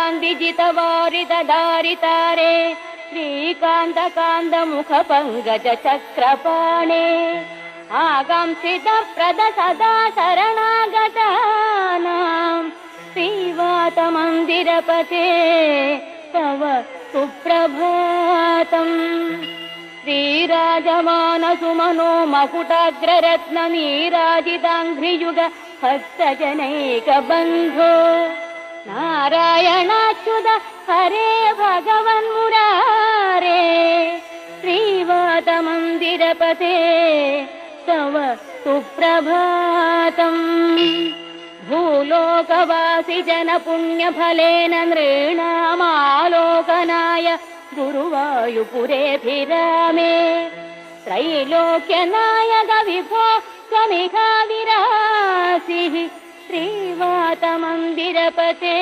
कान्तिजितवारितधारितारे श्रीकान्तकान्तमुखपङ्कजचक्रपाणे आकांक्षितप्रद सदा शरणागतानां श्रीवातमन्दिरपते तव सुप्रभातम्। श्रीराजमानसुमनो मकुटाग्ररत्ननीराजिताङ्घ्रियुग भक्तजनैकबन्धो नारायणाच्युत हरे भगवन्मुरारे श्रीवातमन्दिरपते तव सुप्रभातम्। भूलोकवासि जनपुण्यफलेन नृणामालोकनाय गुरुवायुपुरेऽभिरामे त्रैलोक्यनायक विभो त्वमिहाविरासिः श्रीवातमन्दिरपते